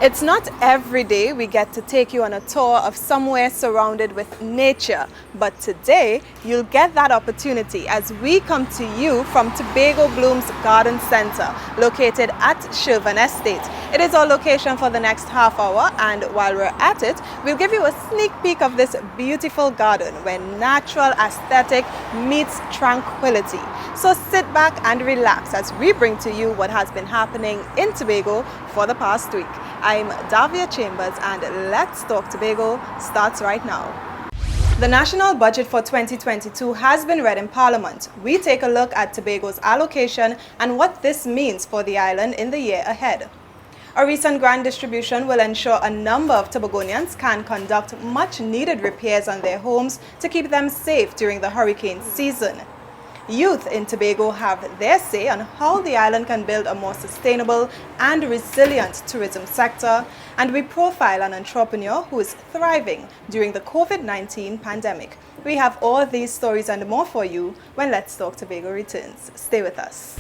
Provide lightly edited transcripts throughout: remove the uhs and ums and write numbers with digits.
It's not every day we get to take you on a tour of somewhere surrounded with nature, but today you'll get that opportunity as we come to you from Tobago Blooms Garden Centre, located at Shirvan Estate. It is our location for the next half hour, and while we're at it, we'll give you a sneak peek of this beautiful garden where natural aesthetic meets tranquility. So sit back and relax as we bring to you what has been happening in Tobago for the past week. I'm Davia Chambers, and Let's Talk Tobago starts right now. The national budget for 2022 has been read in Parliament. We take a look at Tobago's allocation and what this means for the island in the year ahead. A recent grant distribution will ensure a number of Tobagonians can conduct much needed repairs on their homes to keep them safe during the hurricane season. Youth in Tobago have their say on how the island can build a more sustainable and resilient tourism sector, and we profile an entrepreneur who is thriving during the COVID-19 pandemic. We have all these stories and more for you when Let's Talk Tobago returns. Stay with us.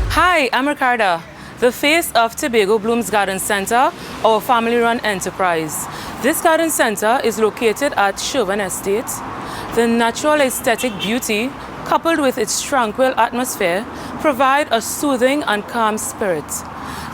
Hi, I'm Ricarda, the face of Tobago Blooms Garden Centre, our family-run enterprise. This garden centre is located at Shirvan Estate. The natural aesthetic beauty, coupled with its tranquil atmosphere, provide a soothing and calm spirit.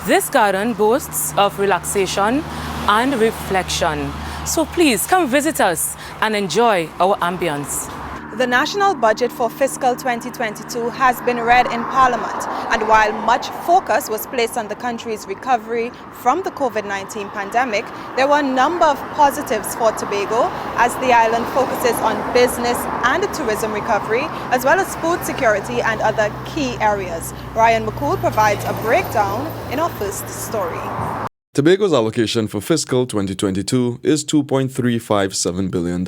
This garden boasts of relaxation and reflection. So please come visit us and enjoy our ambience. The national budget for fiscal 2022 has been read in Parliament, and while much focus was placed on the country's recovery from the COVID-19 pandemic, there were a number of positives for Tobago as the island focuses on business and tourism recovery, as well as food security and other key areas. Ryan McCool provides a breakdown in our first story. Tobago's allocation for fiscal 2022 is $2.357 billion.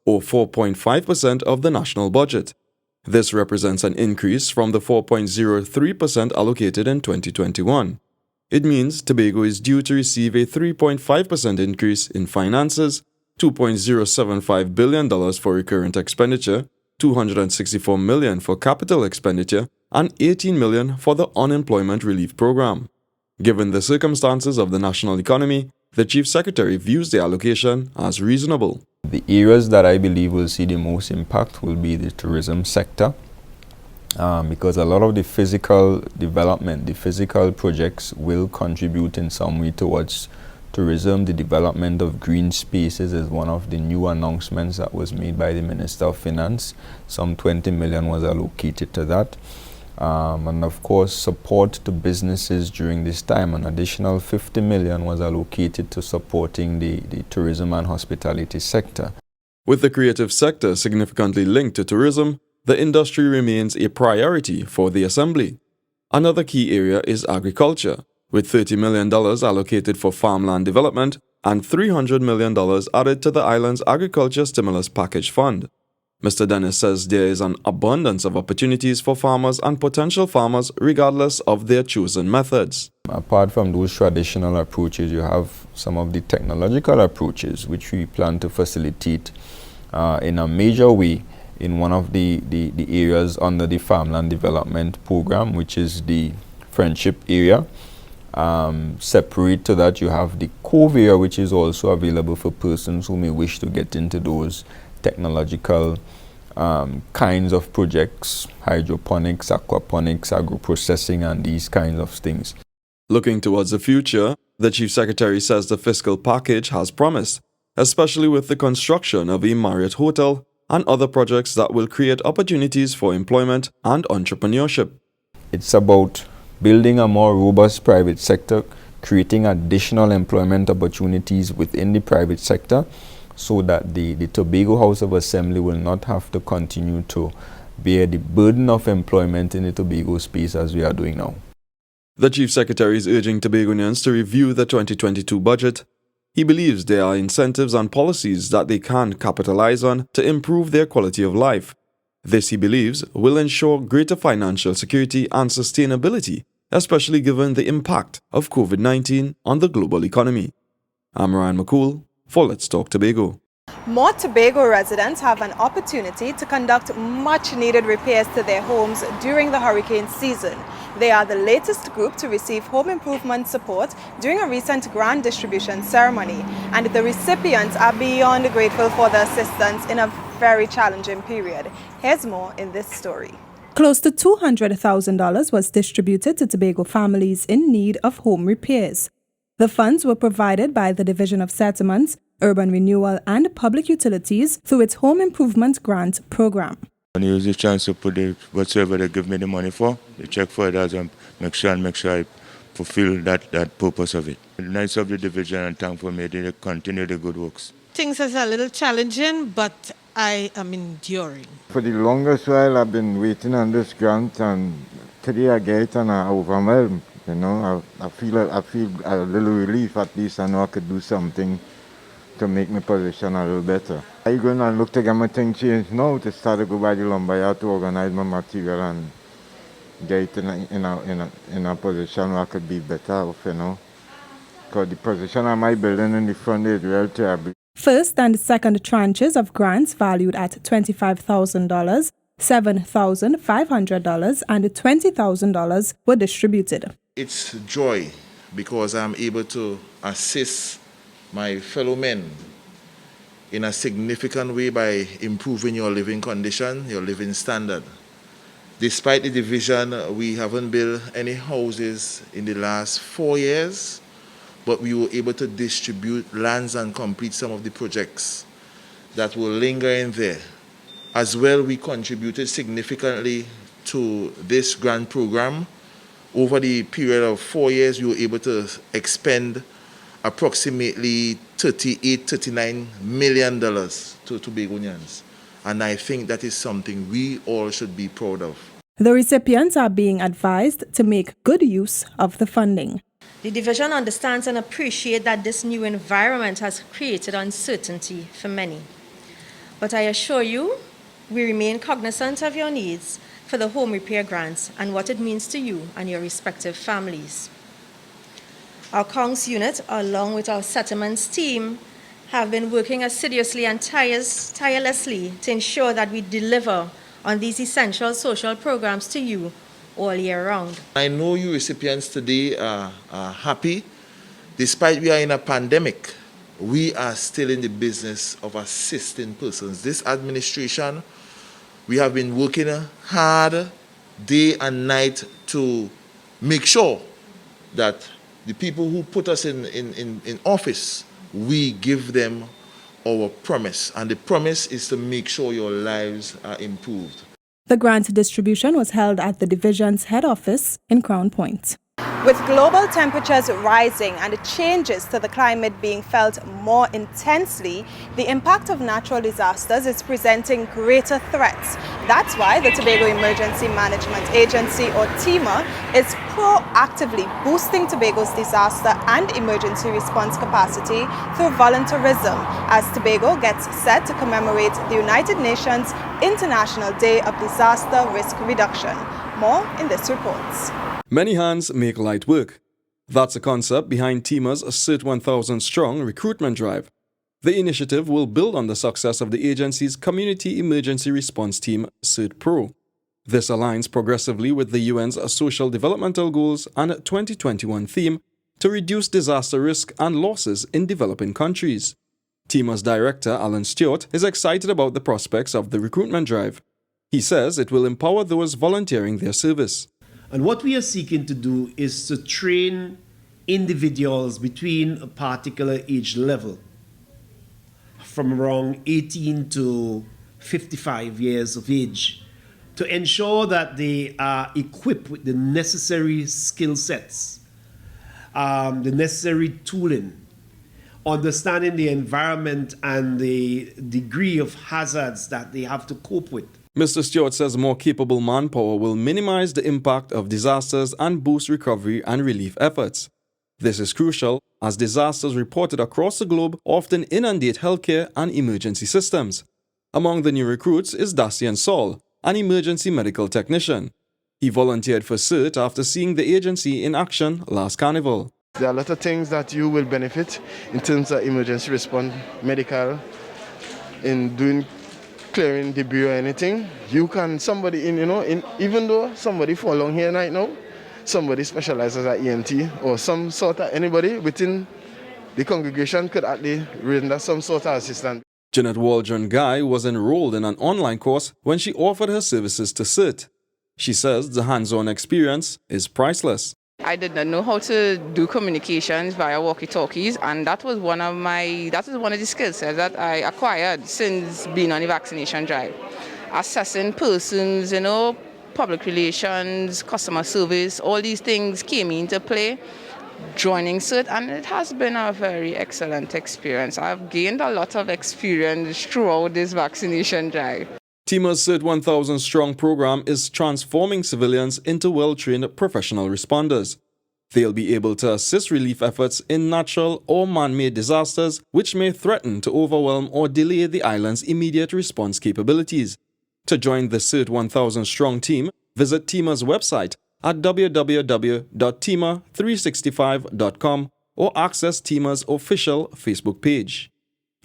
Or 4.5% of the national budget. This represents an increase from the 4.03% allocated in 2021. It means Tobago is due to receive a 3.5% increase in finances, $2.075 billion for recurrent expenditure, $264 million for capital expenditure, and $18 million for the unemployment relief program. Given the circumstances of the national economy, the Chief Secretary views the allocation as reasonable. The areas that I believe will see the most impact will be the tourism sector, because a lot of the physical development, the physical projects will contribute in some way towards tourism. The development of green spaces is one of the new announcements that was made by the Minister of Finance. Some 20 million was allocated to that. And of course, support to businesses during this time. An additional 50 million was allocated to supporting the tourism and hospitality sector. With the creative sector significantly linked to tourism, the industry remains a priority for the Assembly. Another key area is agriculture, with $30 million allocated for farmland development and $300 million added to the island's agriculture stimulus package fund. Mr. Dennis says there is an abundance of opportunities for farmers and potential farmers regardless of their chosen methods. Apart from those traditional approaches, you have some of the technological approaches which we plan to facilitate in a major way in one of the areas under the farmland development program, which is the Friendship area. Separate to that, you have the Cove area, which is also available for persons who may wish to get into those technological kinds of projects, hydroponics, aquaponics, agro-processing, and these kinds of things. Looking towards the future, the Chief Secretary says the fiscal package has promise, especially with the construction of a Marriott hotel and other projects that will create opportunities for employment and entrepreneurship. It's about building a more robust private sector, creating additional employment opportunities within the private sector, so that the Tobago House of Assembly will not have to continue to bear the burden of employment in the Tobago space as we are doing now. The Chief Secretary is urging Tobagonians to review the 2022 budget. He believes there are incentives and policies that they can capitalize on to improve their quality of life. This, he believes, will ensure greater financial security and sustainability, especially given the impact of COVID-19 on the global economy. I'm Ryan McCool for Let's Talk Tobago. More Tobago residents have an opportunity to conduct much-needed repairs to their homes during the hurricane season. They are the latest group to receive home improvement support during a recent grant distribution ceremony, and the recipients are beyond grateful for the assistance in a very challenging period. Here's more in this story. Close to $200,000 was distributed to Tobago families in need of home repairs. The funds were provided by the Division of Settlements, Urban Renewal and Public Utilities through its Home Improvement Grant Program. I use the chance to put whatsoever they give me the money for, they check for it and make sure I fulfill that purpose of it. The Knights of the Division and thankful may they continue the good works. Things are a little challenging, but I am enduring. For the longest while I've been waiting on this grant, and today I get it and I'm overwhelmed. You know, I feel a little relief. At least I know I could do something to make my position a little better. I'm going to look to get my thing changed now to start to go by the lumberyard to organize my material and get it in a position where I could be better off, you know. Because the position of my building in the front is real terrible. First and second tranches of grants valued at $25,000, $7,500 and $20,000 were distributed. It's joy because I'm able to assist my fellow men in a significant way by improving your living condition, your living standard. Despite the division, we haven't built any houses in the last 4 years, but we were able to distribute lands and complete some of the projects that will linger in there. As well, we contributed significantly to this grant program. Over the period of 4 years, we were able to expend approximately $39 million to Tobagonians. And I think that is something we all should be proud of. The recipients are being advised to make good use of the funding. The division understands and appreciates that this new environment has created uncertainty for many. But I assure you, we remain cognizant of your needs for the home repair grants and what it means to you and your respective families. Our Kongs unit, along with our settlements team, have been working assiduously and tirelessly to ensure that we deliver on these essential social programs to you all year round. I know you recipients today are happy. Despite we are in a pandemic, we are still in the business of assisting persons. This administration, we have been working hard day and night to make sure that the people who put us in office, we give them our promise. And the promise is to make sure your lives are improved. The grant distribution was held at the division's head office in Crown Point. With global temperatures rising and changes to the climate being felt more intensely, the impact of natural disasters is presenting greater threats. That's why the Tobago Emergency Management Agency, or TEMA, is proactively boosting Tobago's disaster and emergency response capacity through volunteerism, as Tobago gets set to commemorate the United Nations International Day of Disaster Risk Reduction. More in this report. Many hands make light work. That's the concept behind TEMA's CERT 1000 Strong recruitment drive. The initiative will build on the success of the agency's Community Emergency Response Team, CERT Pro. This aligns progressively with the UN's Social Developmental Goals and 2021 theme to reduce disaster risk and losses in developing countries. TEMA's director, Alan Stewart, is excited about the prospects of the recruitment drive. He says it will empower those volunteering their service. And what we are seeking to do is to train individuals between a particular age level, from around 18 to 55 years of age, to ensure that they are equipped with the necessary skill sets, the necessary tooling, understanding the environment and the degree of hazards that they have to cope with. Mr. Stewart says more capable manpower will minimize the impact of disasters and boost recovery and relief efforts. This is crucial as disasters reported across the globe often inundate healthcare and emergency systems. Among the new recruits is Dacian Saul, an emergency medical technician. He volunteered for CERT after seeing the agency in action last carnival. There are a lot of things that you will benefit in terms of emergency response, medical, in doing clearing debris or anything. You can, somebody even though somebody fall down here right now, somebody specializes at ENT or some sort of anybody within the congregation could actually render some sort of assistance. Janet Waldron Guy was enrolled in an online course when she offered her services to CERT. She says the hands-on experience is priceless. I did not know how to do communications via walkie-talkies, and that was one of the skill sets that I acquired since being on the vaccination drive. Assessing persons, public relations, customer service, all these things came into play joining CERT, and it has been a very excellent experience. I've gained a lot of experience throughout this vaccination drive. TEMA's CERT 1000 Strong program is transforming civilians into well-trained professional responders. They'll be able to assist relief efforts in natural or man-made disasters which may threaten to overwhelm or delay the island's immediate response capabilities. To join the CERT 1000 Strong team, visit TEMA's website at www.tema365.com or access TEMA's official Facebook page.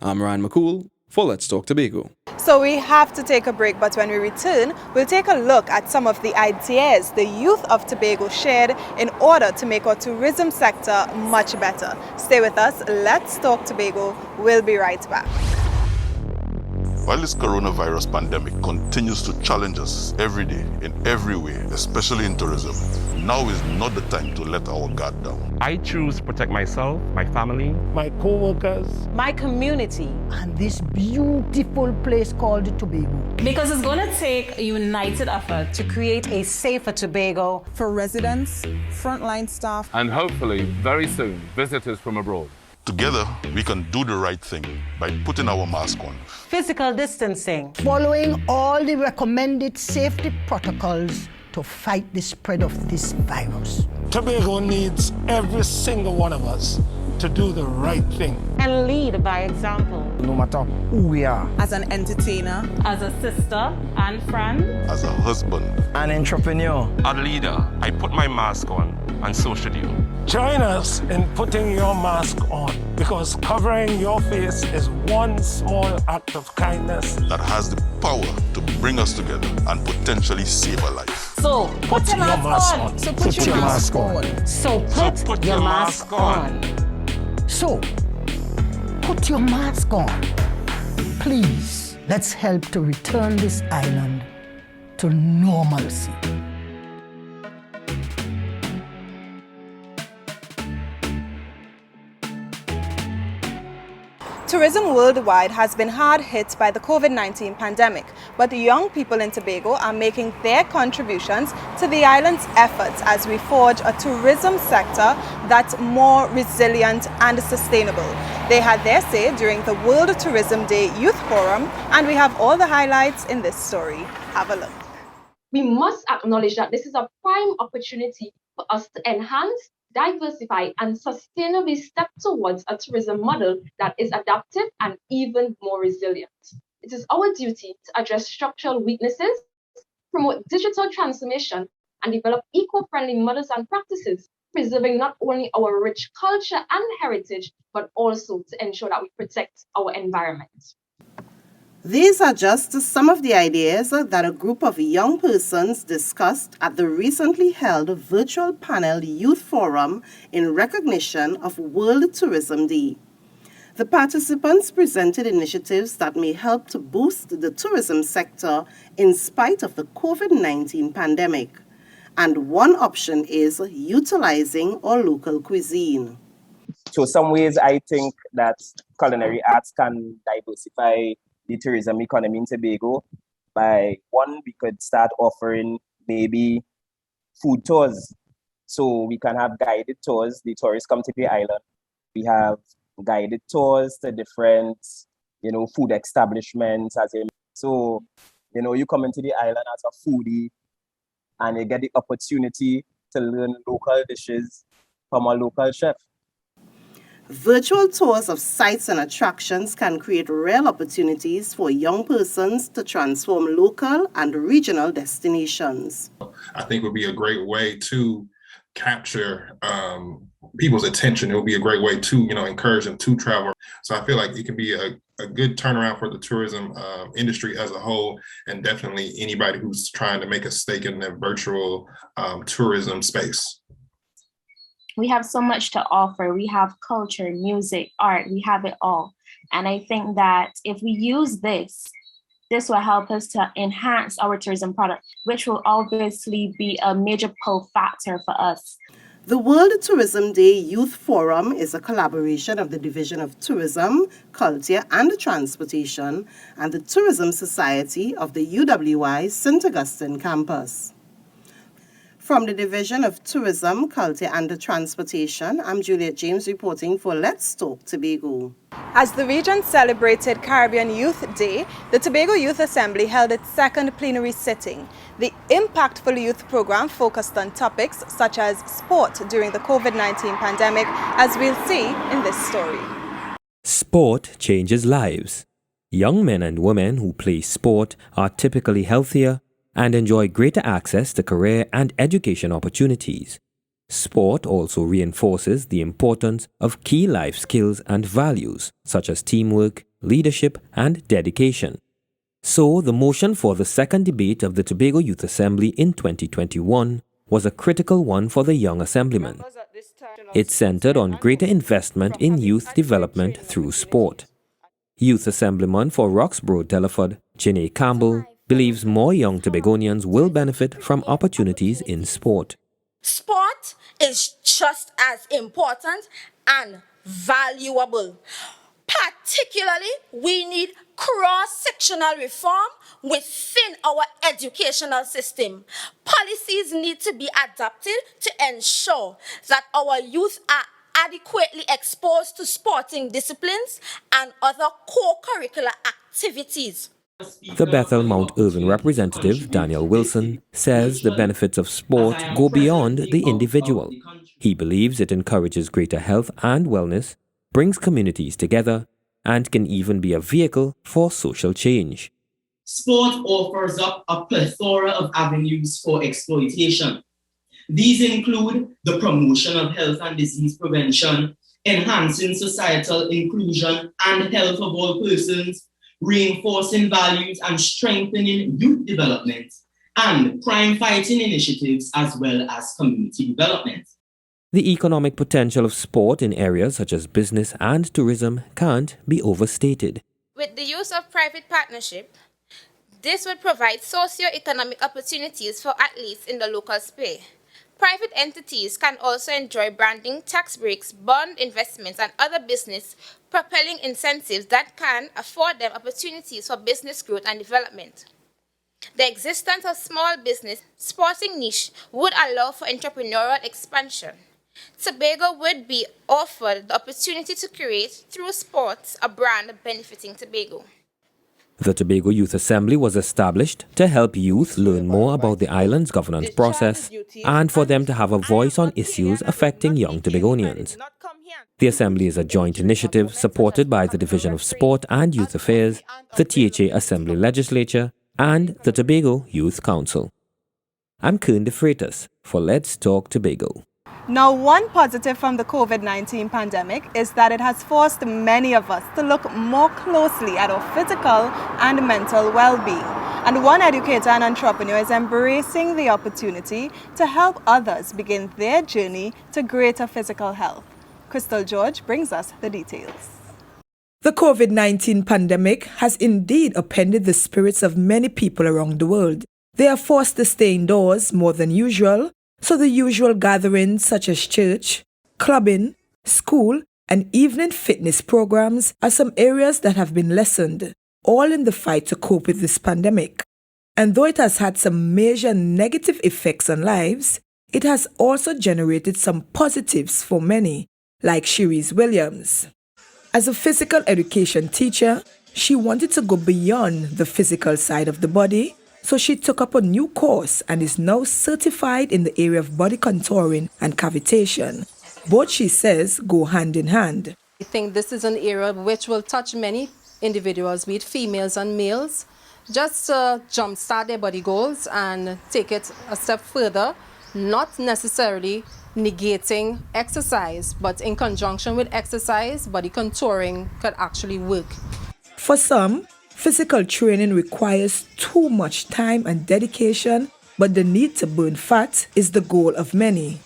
I'm Ryan McCool for Let's Talk Tobago. So we have to take a break, but when we return, we'll take a look at some of the ideas the youth of Tobago shared in order to make our tourism sector much better. Stay with us. Let's Talk Tobago. We'll be right back. While this coronavirus pandemic continues to challenge us every day in every way, especially in tourism, now is not the time to let our guard down. I choose to protect myself, my family, my co-workers, my community, and this beautiful place called Tobago. Because it's going to take a united effort to create a safer Tobago for residents, frontline staff, and hopefully very soon visitors from abroad. Together, we can do the right thing by putting our mask on, physical distancing, following all the recommended safety protocols to fight the spread of this virus. Tobago needs every single one of us to do the right thing. And lead by example. No matter who we are. As an entertainer, as a sister and friend, as a husband, an entrepreneur, a leader. I put my mask on, and so should you. Join us in putting your mask on, because covering your face is one small act of kindness that has the power to bring us together and potentially save a life. So put your mask on. So put your mask on. So put your mask on. So put your mask on. Please, let's help to return this island to normalcy. Tourism worldwide has been hard hit by the COVID-19 pandemic, but the young people in Tobago are making their contributions to the island's efforts as we forge a tourism sector that's more resilient and sustainable. They had their say during the World Tourism Day Youth Forum, and we have all the highlights in this story. Have a look. We must acknowledge that this is a prime opportunity for us to enhance, diversify, and sustainably step towards a tourism model that is adaptive and even more resilient. It is our duty to address structural weaknesses, promote digital transformation, and develop eco-friendly models and practices, preserving not only our rich culture and heritage, but also to ensure that we protect our environment. These are just some of the ideas that a group of young persons discussed at the recently held virtual panel youth forum in recognition of World Tourism Day. The participants presented initiatives that may help to boost the tourism sector in spite of the COVID-19 pandemic. And one option is utilizing our local cuisine. So some ways I think that culinary arts can diversify the tourism economy in Tobago. By one, we could start offering maybe food tours. So we can have guided tours. The tourists come to the island. We have guided tours to different, food establishments. So, you come into the island as a foodie and you get the opportunity to learn local dishes from a local chef. Virtual tours of sites and attractions can create real opportunities for young persons to transform local and regional destinations. I think it would be a great way to capture people's attention. It would be a great way to, encourage them to travel. So I feel like it can be a good turnaround for the tourism industry as a whole, and definitely anybody who's trying to make a stake in the virtual tourism space. We have so much to offer. We have culture, music, art, we have it all. And I think that if we use this will help us to enhance our tourism product, which will obviously be a major pull factor for us. The World Tourism Day Youth Forum is a collaboration of the Division of Tourism, Culture and Transportation and the Tourism Society of the UWI St. Augustine campus. From the Division of Tourism, Culture and Transportation, I'm Juliet James reporting for Let's Talk Tobago. As the region celebrated Caribbean Youth Day, the Tobago Youth Assembly held its second plenary sitting. The Impactful Youth program focused on topics such as sport during the COVID-19 pandemic, as we'll see in this story. Sport changes lives. Young men and women who play sport are typically healthier and enjoy greater access to career and education opportunities. Sport also reinforces the importance of key life skills and values such as teamwork, leadership, and dedication. So, the motion for the second debate of the Tobago Youth Assembly in 2021 was a critical one for the young assemblyman. It centered on greater investment in youth development through sport. Youth Assemblyman for Roxborough Delaford, Janae Campbell, believes more young Tobagonians will benefit from opportunities in sport. Sport is just as important and valuable. Particularly, we need cross-sectional reform within our educational system. Policies need to be adapted to ensure that our youth are adequately exposed to sporting disciplines and other co-curricular activities. The Bethel Mount Irvin representative, Daniel Wilson, says the benefits of sport go beyond the individual. He believes it encourages greater health and wellness, brings communities together, and can even be a vehicle for social change. Sport offers up a plethora of avenues for exploitation. These include the promotion of health and disease prevention, enhancing societal inclusion and health of all persons, reinforcing values and strengthening youth development, and crime-fighting initiatives as well as community development. The economic potential of sport in areas such as business and tourism can't be overstated. With the use of private partnership, this would provide socio-economic opportunities for athletes in the local sphere. Private entities can also enjoy branding, tax breaks, bond investments, and other business propelling incentives that can afford them opportunities for business growth and development. The existence of small business sporting niche would allow for entrepreneurial expansion. Tobago would be offered the opportunity to create, through sports, a brand benefiting Tobago. The Tobago Youth Assembly was established to help youth learn more about the island's governance process and for them to have a voice on issues affecting young Tobagonians. The Assembly is a joint initiative supported by the Division of Sport and Youth Affairs, the THA Assembly Legislature, and the Tobago Youth Council. I'm Kern de Freitas for Let's Talk Tobago. Now, one positive from the COVID-19 pandemic is that it has forced many of us to look more closely at our physical and mental well-being. And one educator and entrepreneur is embracing the opportunity to help others begin their journey to greater physical health. Crystal George brings us the details. The COVID-19 pandemic has indeed upended the spirits of many people around the world. They are forced to stay indoors more than usual, so the usual gatherings such as church, clubbing, school, and evening fitness programs are some areas that have been lessened, all in the fight to cope with this pandemic. And though it has had some major negative effects on lives, it has also generated some positives for many, like Cherise Williams. As a physical education teacher, she wanted to go beyond the physical side of the body, so she took up a new course and is now certified in the area of body contouring and cavitation. Both, she says, go hand in hand. I think this is an area which will touch many individuals, be it females and males, just to jumpstart their body goals and take it a step further, not necessarily negating exercise, but in conjunction with exercise, body contouring could actually work. For some, physical training requires too much time and dedication, but the need to burn fat is the goal of many.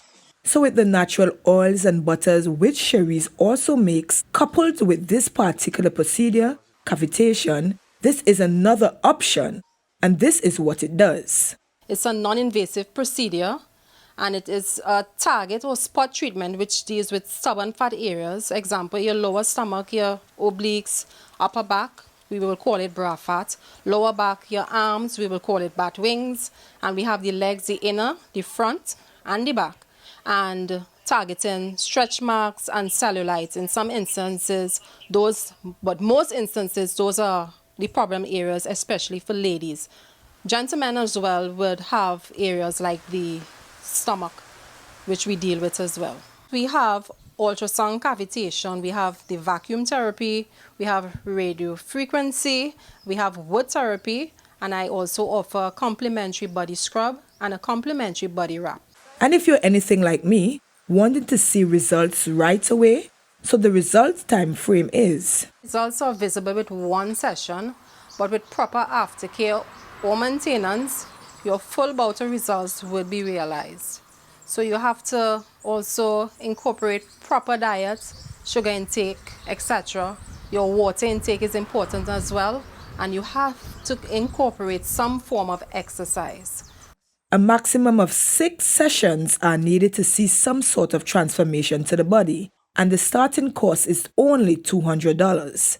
So with the natural oils and butters which Cherise also makes, coupled with this particular procedure, cavitation, this is another option, and this is what it does. It's a non-invasive procedure, and it is a target or spot treatment which deals with stubborn fat areas. Example, your lower stomach, your obliques, upper back, we will call it bra fat. Lower back, your arms, we will call it bat wings. And we have the legs, the inner, the front, and the back. And targeting stretch marks and cellulite. In some instances, but most instances, those are the problem areas, especially for ladies. Gentlemen as well would have areas like the stomach, which we deal with as well. We have ultrasound cavitation, we have the vacuum therapy, we have radio frequency, we have wood therapy, and I also offer a complimentary body scrub and a complimentary body wrap. And if you're anything like me, wanting to see results right away, so the results time frame is. Results are visible with one session, but with proper aftercare or maintenance, your full bout of results will be realized. So you have to also incorporate proper diet, sugar intake, etc. Your water intake is important as well, and you have to incorporate some form of exercise. A maximum of 6 sessions are needed to see some sort of transformation to the body, and the starting cost is only $200.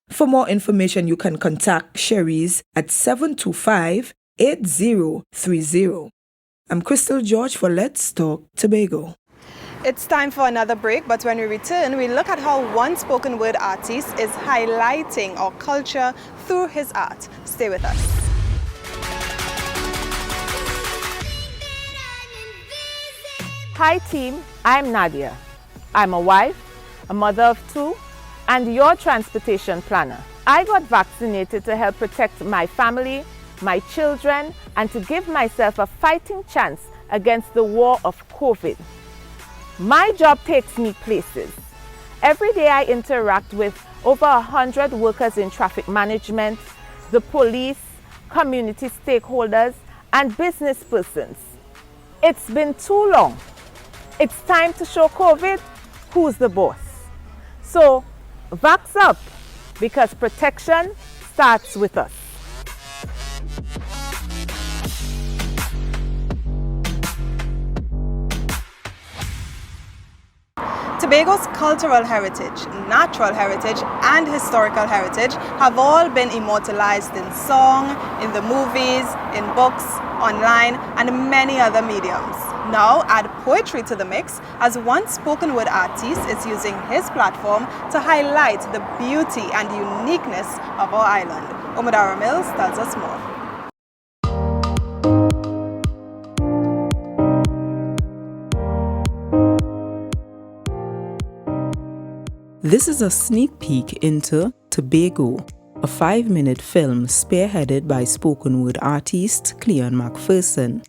For more information, you can contact Cherise at 725-8030. I'm Crystal George for Let's Talk Tobago. It's time for another break, but when we return, we look at how one spoken word artist is highlighting our culture through his art. Stay with us. Hi team, I'm Nadia. I'm a wife, a mother of 2, and your transportation planner. I got vaccinated to help protect my family, my children, and to give myself a fighting chance against the war of COVID. My job takes me places. Every day I interact with over 100 workers in traffic management, the police, community stakeholders, and business persons. It's been too long. It's time to show COVID who's the boss. So, vax up, because protection starts with us. Tobago's cultural heritage, natural heritage, and historical heritage have all been immortalized in song, in the movies, in books, online, and many other mediums. Now add poetry to the mix, as one spoken word artist is using his platform to highlight the beauty and uniqueness of our island. Omadara Mills tells us more. This is a sneak peek into Tobago, a 5-minute film spearheaded by spoken word artist Cleon McPherson.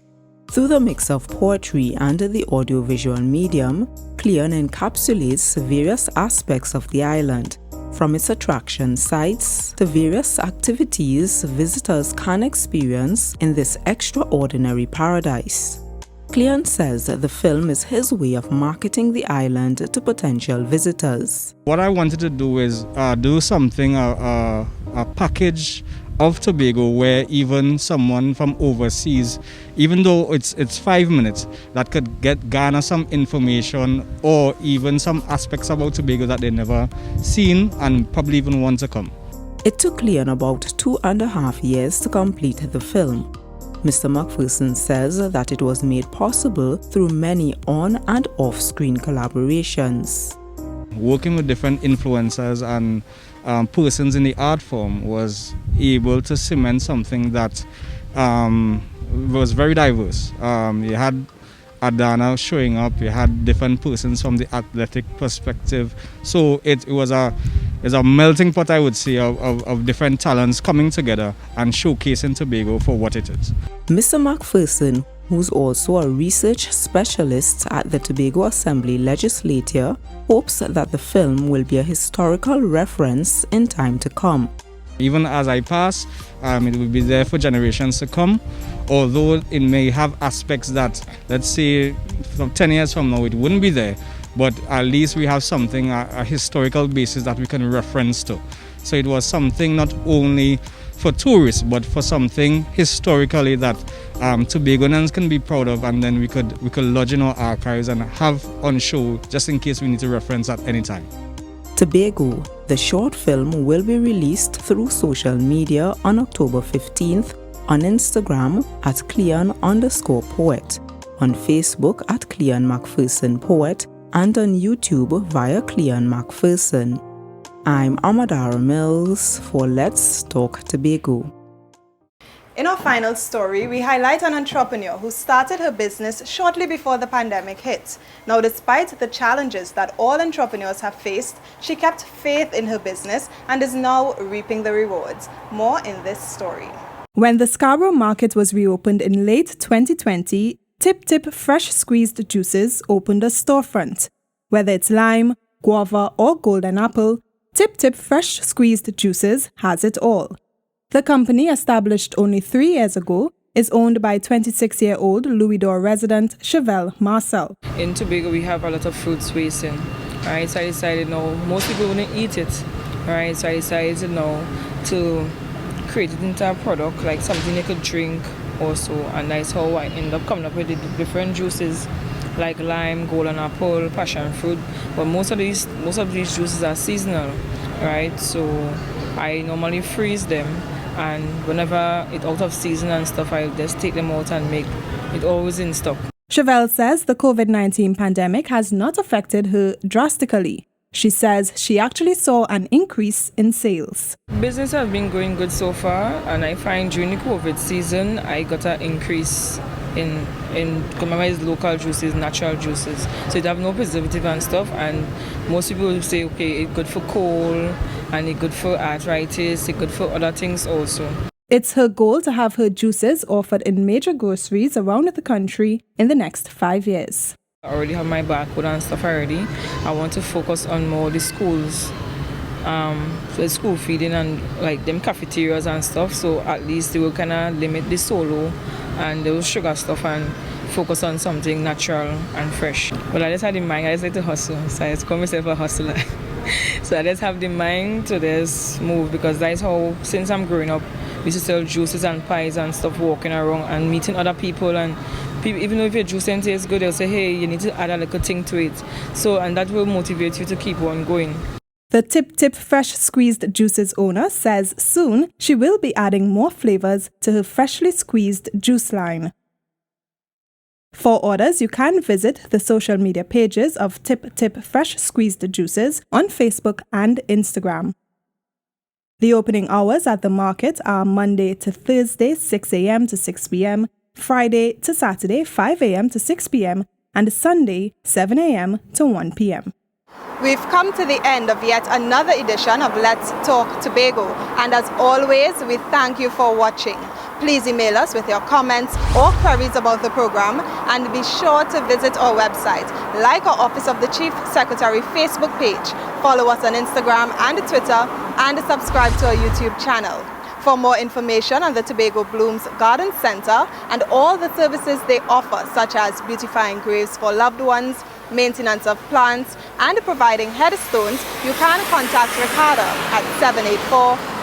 Through the mix of poetry and the audiovisual medium, Cleon encapsulates various aspects of the island, from its attraction sites to various activities visitors can experience in this extraordinary paradise. Cleon says that the film is his way of marketing the island to potential visitors. What I wanted to do is do something, a package of Tobago where even someone from overseas, even though it's 5 minutes, that could garner some information or even some aspects about Tobago that they never seen and probably even want to come. It took Cleon about 2.5 years to complete the film. Mr. McPherson says that it was made possible through many on- and off-screen collaborations. Working with different influencers and persons in the art form was able to cement something that was very diverse. You had Adana showing up, you had different persons from the athletic perspective. So it was a melting pot, I would say, of different talents coming together and showcasing Tobago for what it is. Mr. McPherson, who's also a research specialist at the Tobago Assembly Legislature, hopes that the film will be a historical reference in time to come. Even as I pass, it will be there for generations to come, although it may have aspects that, let's say, from 10 years from now, it wouldn't be there, but at least we have something, a historical basis that we can reference to. So it was something not only for tourists, but for something historically that Tobagonians can be proud of, and then we could lodge in our archives and have on show just in case we need to reference at any time. Tobago, the short film, will be released through social media on October 15th on Instagram at Cleon_poet, on Facebook at Cleon Macpherson Poet, and on YouTube via Cleon Macpherson. I'm Amadara Mills for Let's Talk Tobago. In our final story, we highlight an entrepreneur who started her business shortly before the pandemic hit. Now, despite the challenges that all entrepreneurs have faced, she kept faith in her business and is now reaping the rewards. More in this story. When the Scarborough market was reopened in late 2020, Tip Tip Fresh Squeezed Juices opened a storefront. Whether it's lime, guava, or golden apple, Tip Tip Fresh Squeezed Juices has it all. The company, established only 3 years ago, is owned by 26-year-old Louis-D'Or resident Chevelle Marcel. In Tobago, we have a lot of fruits wasting, right? So I decided, most people wouldn't eat it, right? So I decided, to create it into a product, like something they could drink also. And that's how I ended up coming up with the different juices, like lime, golden apple, passion fruit. But most of these juices are seasonal, right? So I normally freeze them, and whenever it's out of season and stuff, I'll just take them out and make it always in stock. Chevelle says the COVID-19 pandemic has not affected her drastically. She says she actually saw an increase in sales. Business has been going good so far, and I find during the COVID season, I got an increase in local juices, natural juices. So it have no preservative and stuff, and most people will say, okay, it's good for cold, and it's good for arthritis, it's good for other things also. It's her goal to have her juices offered in major groceries around the country in the next 5 years. I already have my barcode and stuff already. I want to focus on more the schools, the school feeding and like them cafeterias and stuff, so at least they will kind of limit the solo and those sugar stuff and focus on something natural and fresh. But I just had in mind, I just like to hustle, so I just call myself a hustler. So I just have the mind to just move, because that's how, since I'm growing up, we used to sell juices and pies and stuff, walking around and meeting other people, and people, even though if your juice and tastes good, they'll say, hey, you need to add a little thing to it. So, and that will motivate you to keep on going. The Tip Tip Fresh Squeezed Juices owner says soon she will be adding more flavors to her freshly squeezed juice line. For orders, you can visit the social media pages of Tip Tip Fresh Squeezed Juices on Facebook and Instagram. The opening hours at the market are Monday to Thursday, 6 a.m. to 6 p.m., Friday to Saturday, 5 a.m. to 6 p.m., and Sunday, 7 a.m. to 1 p.m. We've come to the end of yet another edition of Let's Talk Tobago, and as always, we thank you for watching. Please email us with your comments or queries about the program, and be sure to visit our website, like our Office of the Chief Secretary Facebook page, follow us on Instagram and Twitter, and subscribe to our YouTube channel. For more information on the Tobago Blooms Garden Centre and all the services they offer, such as beautifying graves for loved ones, maintenance of plants, and providing headstones, you can contact Ricardo at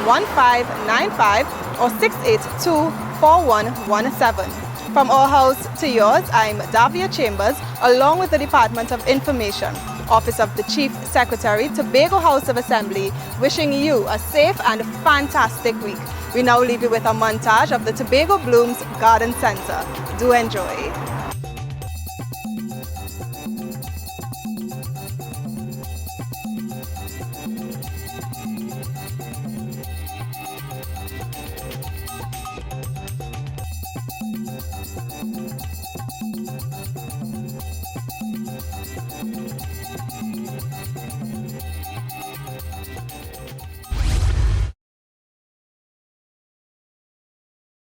784-1595 or 682-4117. From our house to yours, I'm Davia Chambers, along with the Department of Information, Office of the Chief Secretary, Tobago House of Assembly, wishing you a safe and fantastic week. We now leave you with a montage of the Tobago Blooms Garden Centre. Do enjoy.